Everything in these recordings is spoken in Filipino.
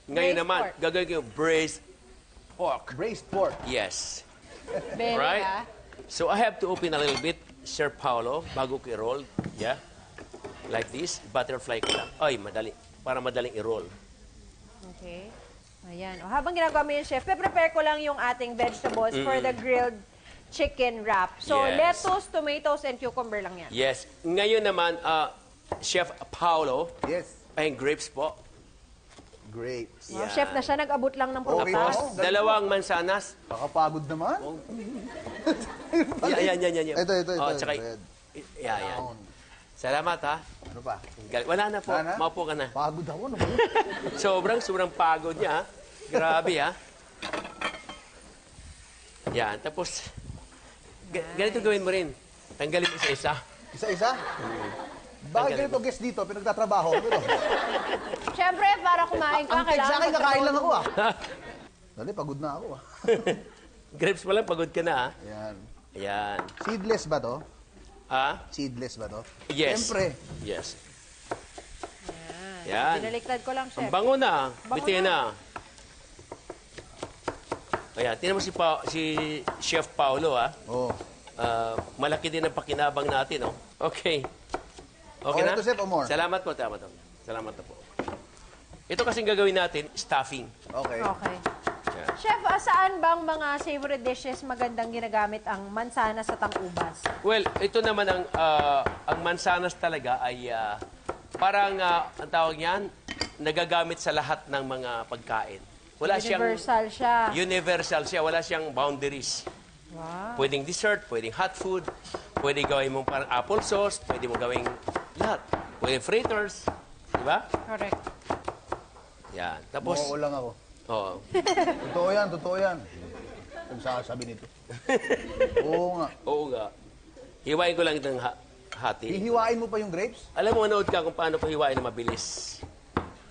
Ngayon Braised naman, pork. gagawin ko yung braised pork. Braised pork. Yes. Very, Right? ah. So I have to open a little bit, Sir Paolo, bago ko i-roll. Yeah. Like this. Butterfly ko lang. Ay, madali. Para madaling i-roll. Okay. Ayan. O, habang ginagawa mo yun, Chef, prepare ko lang yung ating vegetables for the grilled chicken wrap. So, Yes. lettuce, tomatoes, and cucumber lang yan. Yes. Ngayon naman, Chef Paolo, Yes. ay grapes po. Grapes. Oh, Chef na siya, nag-abot lang ng Okay. prutas. Tapos, dalawang mansanas. Kakapagod naman. Yan. Ito. Oh, tsaka, Red. yan. Brown. Salamat, ha. Ano pa? Wala na po. Wala na? Maupo ka na. Pagod ako. Ano ba? Sobrang pagod niya, ha. Grabe, ha. Yan. Tapos, ganito gawin mo rin. Tanggalin mo isa-isa. Isa-isa? Bakit Tanggalin ganito guest dito? Pinagtatrabaho ko dito. Siyempre, para kumain ka, Ang tek sa akin, kakain lang ako Dali, pagod na ako Grapes pa lang, pagod ka na, ha. Ayan. Ayan. Seedless ba to? Ha? Seedless ba to? Yes. Siyempre. Yes. Yan. Yan. Binaliktad ko lang, Ang Chef. bango na. Bango Bitin na. Ayan, tingnan mo si Chef Paolo, ha. Oo. Malaki din ang pakinabang natin, no? Okay. Okay Okay na? na to, Chef, o more? Salamat po, salamat po. Salamat na po. Ito kasing gagawin natin, stuffing. Okay. Okay. Yan. Chef, saan bang mga savory dishes magandang ginagamit ang mansanas at ang ubas? Well, ito naman ang mansanas talaga ay parang ang tawag niyan, nagagamit sa lahat ng mga pagkain. Wala Universal siya. Universal siya, wala siyang boundaries. Wow. Pwedeng dessert, pwedeng hot food, pwedeng gawin mong parang applesauce, pwedeng mong gawing lahat. Pwedeng fritters, di ba? Correct. Yan. Tapos, Oo lang ako. oh, Totoo yan. Kung sasabi nito. Oo nga. oo nga. Hiwain ko lang itong hati. Hihiwain mo pa yung grapes? Alam mo, manood ka kung paano ko hiwain na mabilis.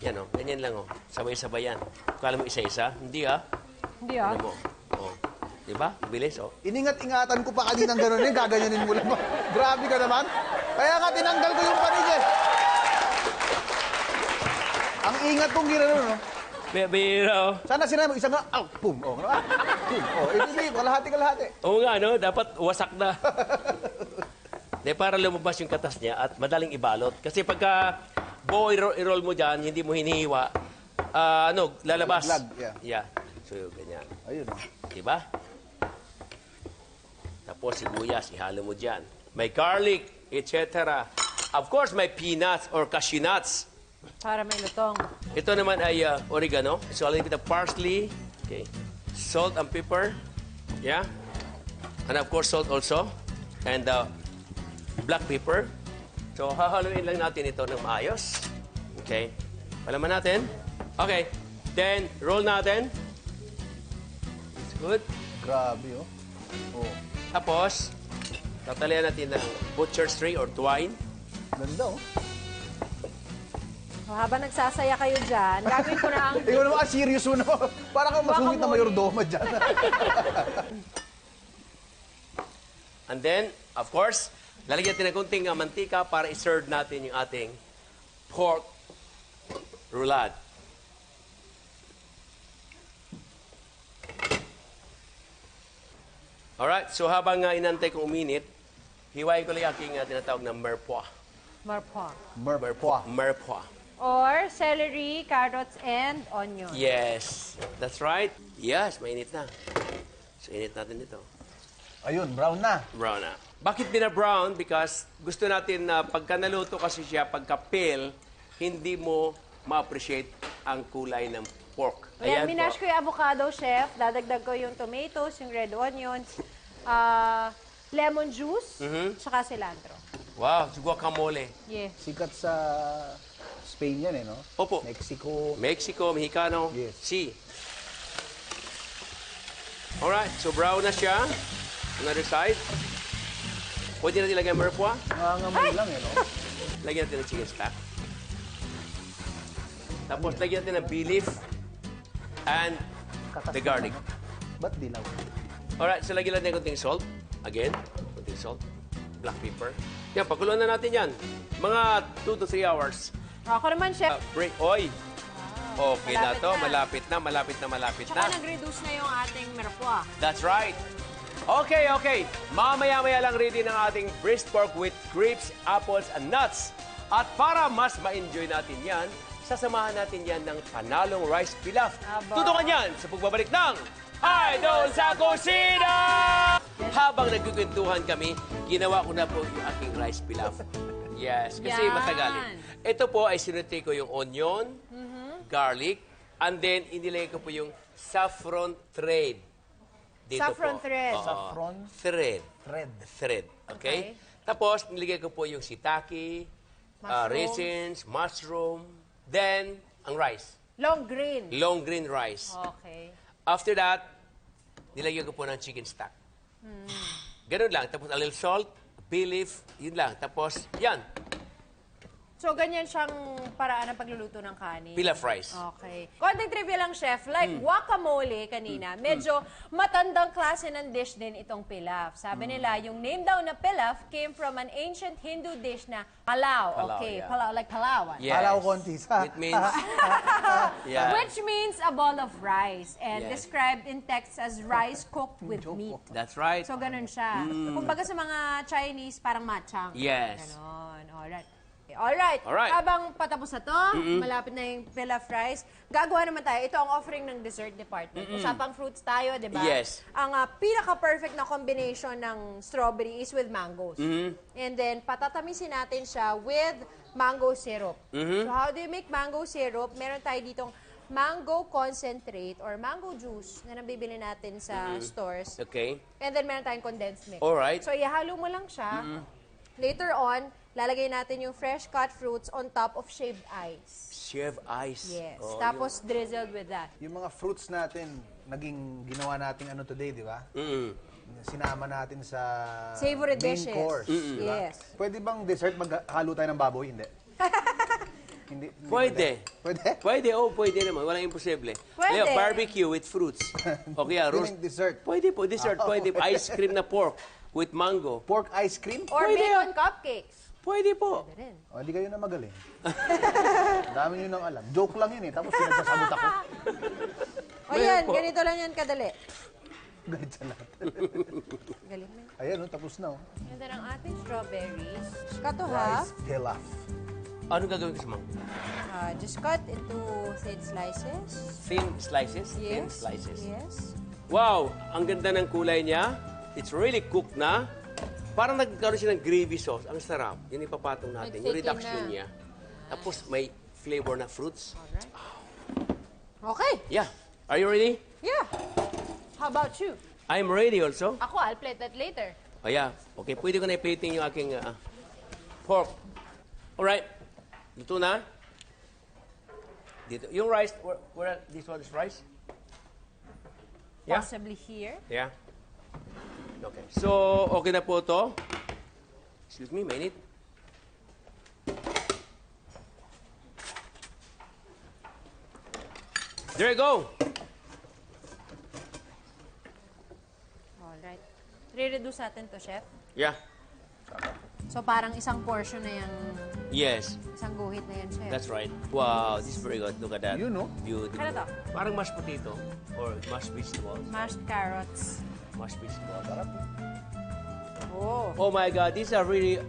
Yan o, ganyan lang o. Sabay-sabay yan. Kala mo isa-isa? Hindi Hindi ah. Ano mo? O. Di ba? Bilis o. Iningat-ingatan ko pa kaninang gano'n gaganyanin mo lang. Grabe ka naman. Kaya nga tinanggal ko yung panigil. Ang ingat kong ginano, no? Biro. Sana sinabi mo, isa nga, boom, boom, ibig, kalahati. Oo nga, no? Dapat wasak na. De, para lumabas yung katas niya at madaling ibalot. Kasi pagka buo i-roll mo dyan, hindi mo hinihiwa, lalabas. Lalaglag, Yeah. So, ganyan. Ayun, oh. Diba? Tapos sibuyas, ihalo mo dyan. May garlic, etc. Of course, may peanuts or cashew nuts. Para may lutong. Ito naman ay oregano. So, a little bit of parsley. Okay. Salt and pepper. Yeah. And of course, salt also. And black pepper. So, hahaluin lang natin ito ng maayos. Okay. Palaman natin. Okay. Then, roll natin. It's good. Grabe, oh. Oh, Tapos, tatalian natin ng butcher's tray or twine. ganda, oh. So, habang nagsasaya kayo dyan, gagawin ko na ang... Ikaw naman, serious mo naman. Para kang masungit na mayordoma dyan. And then, of course, lalagyan natin ng kunting mantika para i-serve natin yung ating pork roulade. Alright, so habang inantay kong uminit, hiwain ko lang yung aking tinatawag na merpois. Marpong. Merpois. Merpois. Or celery, carrots, and onion. Yes, that's right. Yes, mainit na. So, init natin ito. Ayun, brown na. Brown na. Bakit bina-brown? Because gusto natin na pagka naluto kasi siya, pagka pale, hindi mo ma-appreciate ang kulay ng pork. Ayan, po. minash ko yung avocado, Chef. Dadagdag ko yung tomatoes, yung red onions, lemon juice, saka cilantro. Wow, si guacamole. Yeah. Sikat sa Spain yan, eh, no? Opo. Mexico. Mexico, Mexicano. Yes. Si. Alright, so brown na siya. Another side. Pwede natin lagyan ng merpois. Nangangamoy lang, eh, no? Lagyan natin ng chicken stock. Tapos lagyan natin ng bee leaf and Katas the garlic. naman, no? Ba't dilaw? Alright, so lagyan natin ng konting salt. Again, konting salt. Black pepper. Yan, pagkuluan na natin yan. Mga 2 to 3 hours. Ako naman, Chef. Break. Oy! Wow. Okay na malapit to. Malapit na, malapit na, malapit Tsaka na. nag-reduce na yung ating merpwa. That's right. Okay, okay. Mamaya-maya lang ready ng ating braised pork with grapes, apples, and nuts. At para mas ma-enjoy natin yan, sasamahan natin yan ng panalong rice pilaf. Aba. Tutukan yan sa pagbabalik ng Idol sa Kusina! Habang nagkukwentuhan kami, ginawa ko na po yung aking rice pilaf. Yes, kasi Yan. matagal. Ito po ay sinuti ko yung onion, garlic, and then inilagay ko po yung saffron thread. Dito Saffron po. thread. Oo. Saffron Thread. thread. Thread. Okay? Okay. Tapos, nilagay ko po yung shiitake, Mushrooms. raisins, mushroom, then, ang rice. Long green. Long green rice. Okay. After that, nilagyan ko po ng chicken stock. Ganun lang. Tapos, a little salt, bay leaf, yun lang. Tapos, yan. So, ganyan siyang paraan ng pagluluto ng kanin. Pilaf rice. Okay. Konting trivia lang, Chef. Like guacamole kanina, medyo matandang klase ng dish din itong pilaf. Sabi nila, yung name daw na pilaf came from an ancient Hindu dish na palaw. Palaw, Okay, yeah. palaw, like palawan. Yes. Palaw konti sa... It means, yeah. Which means a ball of rice and Yes. described in text as rice cooked with meat. That's right. So, ganun siya. Kumbaga sa mga Chinese, parang matchang. Yes. Ganon. Alright. Alright. Alright. Habang patapos na to, malapit na yung pilaf rice, gagawa naman tayo. Ito ang offering ng dessert department. Usapang fruits tayo, di ba? Yes. Ang pinaka-perfect na combination ng strawberry is with mangoes. And then, patatamisin natin siya with mango syrup. So, how do you make mango syrup? Meron tayo ditong mango concentrate or mango juice na nabibili natin sa stores. Okay. And then, meron tayong condensed milk. Alright. So, ihalo mo lang siya. Later on, lalagay natin yung fresh cut fruits on top of shaved ice. Chef ice. Yes. Oh, Tapos, drizzled with that. Yung mga fruits natin, naging ginawa natin ano today, di ba? Sinama natin sa Savory main dishes. course. di ba? Yes. Pwede bang dessert maghalo tayo ng baboy? Hindi. Hindi. Pwede. Pwede? Pwede, pwede naman. Walang imposible. Pwede. Yeah, barbecue with fruits. Okay, Yun roast. yung dessert. Pwede po, dessert. Pwede. Ice cream na pork with mango. Pork ice cream? Or Pwede bacon cupcakes. Pwede po. Pwede rin. O, hindi kayo na magaling. Dami nyo nang alam. Joke lang yun eh. Tapos pinagsasagot ako. O yan, po. ganito lang yan kadali. Galit sa lahat. Galing na. Ayan, tapos na. And then ang ating strawberries, cut to half. Rice pilaf. Ano gagawin ko sa mga? Just cut into thin slices. Thin slices? Thin Yes. slices. Yes. Wow! Ang ganda ng kulay niya. It's really cooked na. Parang nagkaroon siya ng gravy sauce. Ang sarap. Yun ipapatong natin. Yung Nag-thicken reduction na. niya. Tapos may flavor na fruits. Alright. Okay. Yeah. Are you ready? Yeah. How about you? I'm ready also. Ako, I'll plate that later. Oh, yeah. Okay, pwede ko na i-plating yung aking pork. Alright. Dito na. Dito. Yung rice, where this one is rice? Yeah? Possibly here. Yeah. Okay. So, okay na po to. Excuse me, minute. There you go. Alright. Re-reduce natin to, Chef. Yeah. So, parang isang portion na yung Yes. isang guhit na yan, Chef. That's right. Wow, this is very good. Look at that. You know. Beautiful. Ano to? Parang mashed potato or mashed vegetables. Mashed carrots. Mashed vegetables. Oh. Oh my God, these are really,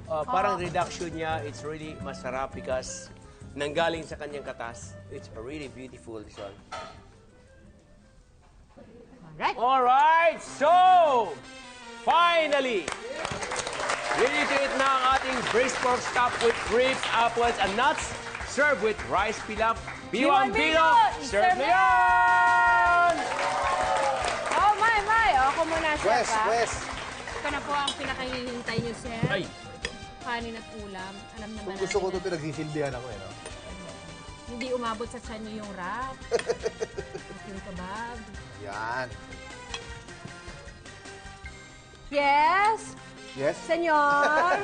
parang reduction niya, it's really masarap because nanggaling sa kanyang katas. It's really beautiful, this one. Alright. Alright, so, finally, ready to eat na ang ating braised pork stuffed with grapes, apples, and nuts, served with rice pilaf. Biwang Bino, serve na yan! Oh, my. Ako muna, Chef, Wes, ha? Wes. Ito na po ang pinakahihintay niyo, Chef. Ay, Kanin at ulam. Alam naman Kung gusto ko natin ito, pinagsisilbihan ako eh. No? hindi umabot sa tiyan niyo yung wrap. Yung kebab. Yan. Yes, Yes? senyor.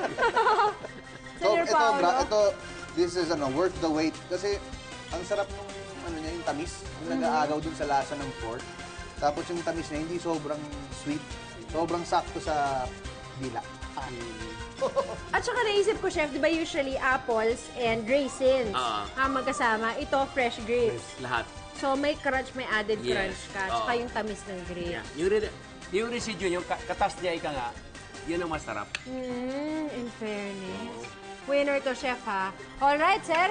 Senyor Paolo. This is worth the wait. Kasi ang sarap nung niya, yung tamis. Yung nag-aagaw dun sa lasa ng pork. Tapos yung tamis niya, hindi sobrang sweet. Sobrang sakto sa dila. At saka naisip ko, chef, di ba usually apples and raisins ang magkasama? Ito, fresh grapes. Lahat. So, may crunch, may added Yes. crunch ka. At saka yung tamis ng grapes. Yung residue, yung katas niya ika nga, yun ang masarap. In fairness. Winner to, chef, ha? Alright, sir.